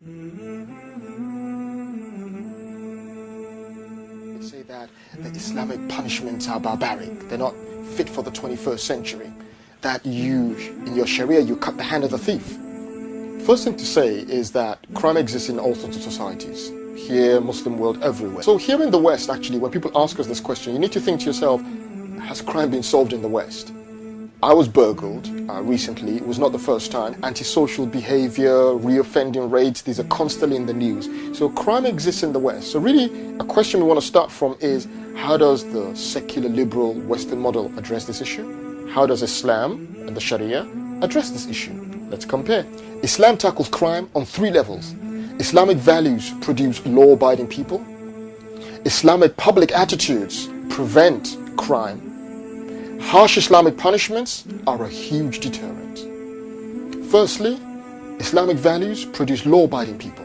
They say that the Islamic punishments are barbaric. They're not fit for the 21st century. That in your Sharia, you cut the hand of the thief. First thing to say is that crime exists in all sorts of societies. Here, Muslim world, everywhere. So here in the West, actually, when people ask us this question, you need to think to yourself, has crime been solved in the West? I was burgled recently. It was not the first time. Antisocial behavior, reoffending rates, these are constantly in the news. So crime exists in the West. So really, a question we want to start from is, how does the secular, liberal, Western model address this issue? How does Islam and the Sharia address this issue? Let's compare. Islam tackles crime on 3 levels. Islamic values produce law-abiding people. Islamic public attitudes prevent crime. Harsh Islamic punishments are a huge deterrent. Firstly, Islamic values produce law-abiding people.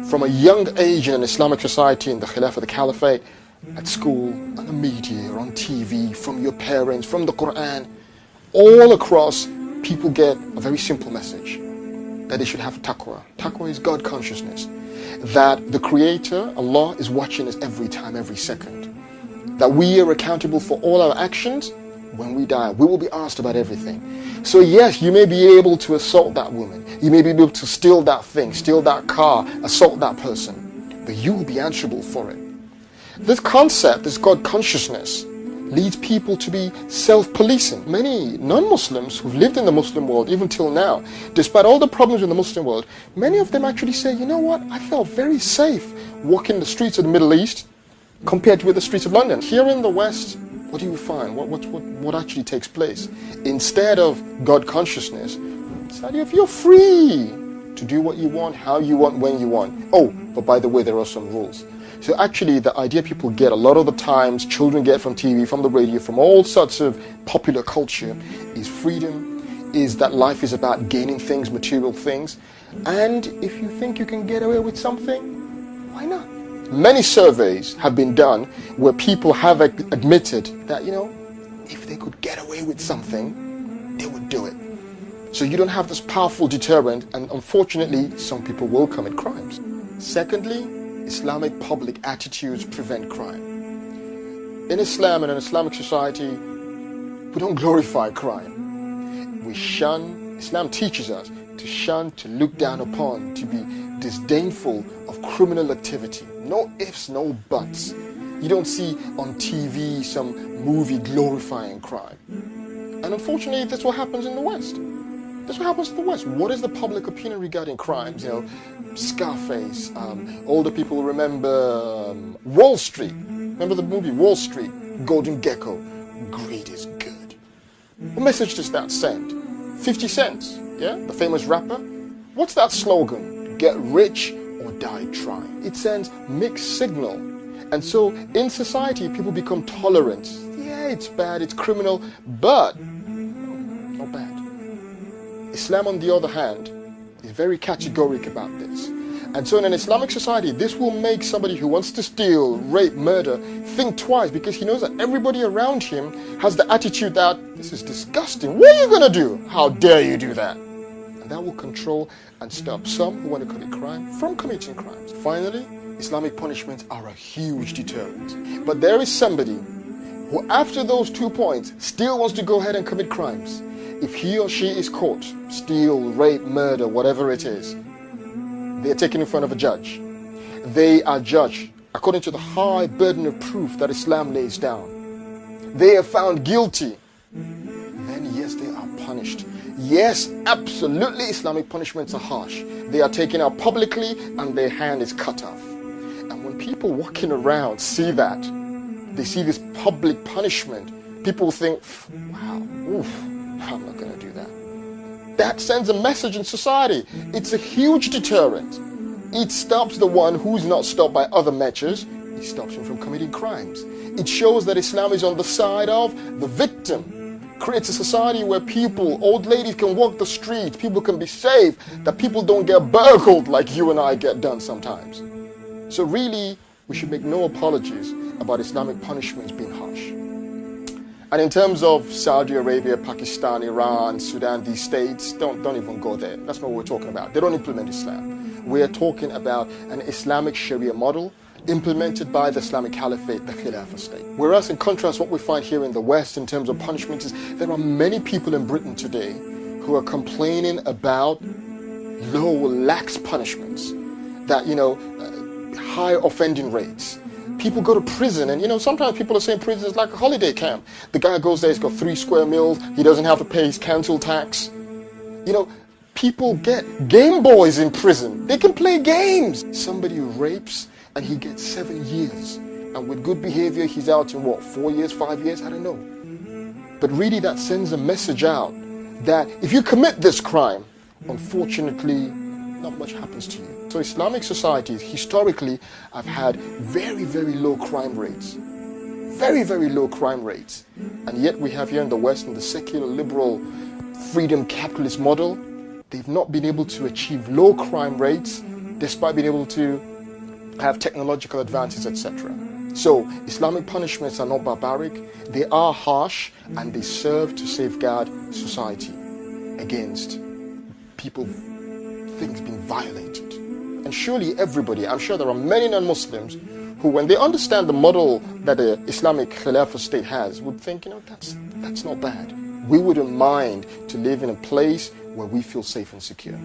From a young age in an Islamic society, in the Khilafah, the Caliphate, at school, on the media, or on TV, from your parents, from the Quran, all across, people get a very simple message, that they should have taqwa. Taqwa is God consciousness. That the Creator, Allah, is watching us every time, every second. That we are accountable for all our actions. When we die, we will be asked about everything. So yes, you may be able to assault that woman. You may be able to steal that thing, steal that car, assault that person. But you will be answerable for it. This concept, this God consciousness, leads people to be self-policing. Many non-Muslims who've lived in the Muslim world, even till now, despite all the problems in the Muslim world, many of them actually say, you know what, I felt very safe walking the streets of the Middle East compared with the streets of London. Here in the West, what do you find? What actually takes place? Instead of God consciousness, it's the idea of you're free to do what you want, how you want, when you want. Oh, but by the way, there are some rules. So actually, the idea people get a lot of the times, children get from TV, from the radio, from all sorts of popular culture, is freedom, is that life is about gaining things, material things. And if you think you can get away with something, why not? Many surveys have been done where people have admitted that, if they could get away with something, they would do it. So you don't have this powerful deterrent, and unfortunately, some people will commit crimes. Secondly, Islamic public attitudes prevent crime. In Islam and an Islamic society, we don't glorify crime. We shun, Islam teaches us to shun, to look down upon, to be disdainful of criminal activity. No ifs, no buts. You don't see on TV some movie glorifying crime. And unfortunately, that's what happens in the West. That's what happens in the West. What is the public opinion regarding crimes? Scarface, older people remember Wall Street. Remember the movie Wall Street? Golden Gecko. Greed is good. What message does that send? 50 Cent, yeah, the famous rapper. What's that slogan? Get rich or die trying. It sends mixed signal. And so in society, people become tolerant. Yeah, it's bad, it's criminal, but not bad. Islam, on the other hand, is very categoric about this. And so in an Islamic society, this will make somebody who wants to steal, rape, murder, think twice, because he knows that everybody around him has the attitude that this is disgusting. What are you going to do? How dare you do that? And that will control and stop some who want to commit crime from committing crimes. Finally, Islamic punishments are a huge deterrent. But there is somebody who, after those 2 points, still wants to go ahead and commit crimes. If he or she is caught, steal, rape, murder, whatever it is, they are taken in front of a judge. They are judged according to the high burden of proof that Islam lays down. They are found guilty. Then yes, they are punished. Yes, absolutely, Islamic punishments are harsh. They are taken out publicly and their hand is cut off. And when people walking around see that, they see this public punishment, people think, wow, oof, I'm not going to do that. That sends a message in society. It's a huge deterrent. It stops the one who's not stopped by other measures. It stops him from committing crimes. It shows that Islam is on the side of the victim. Creates a society where people, old ladies can walk the streets, people can be safe, that people don't get burgled like you and I get done sometimes. So really, we should make no apologies about Islamic punishments being harsh. And in terms of Saudi Arabia, Pakistan, Iran, Sudan, these states, don't even go there. That's not what we're talking about. They don't implement Islam. We're talking about an Islamic Sharia model implemented by the Islamic Caliphate, the Khilafah state. Whereas in contrast, what we find here in the West in terms of punishment is there are many people in Britain today who are complaining about low, lax punishments, that, high offending rates. People go to prison, and sometimes people are saying prison is like a holiday camp. The guy goes there, he's got 3 square meals, he doesn't have to pay his council tax. People get Game Boys in prison. They can play games. Somebody who rapes and he gets 7 years. And with good behavior, he's out in 4 years, 5 years? I don't know. But really that sends a message out that if you commit this crime, unfortunately, not much happens to you. So Islamic societies historically have had very, very low crime rates. Very, very low crime rates. And yet we have here in the West, in the secular, liberal, freedom capitalist model, they've not been able to achieve low crime rates despite being able to have technological advances, etc. So Islamic punishments are not barbaric, they are harsh, and they serve to safeguard society against things being violated. And surely everybody, I'm sure there are many non-Muslims who, when they understand the model that the Islamic Khilafah state has, would think, that's not bad. We wouldn't mind to live in a place where we feel safe and secure.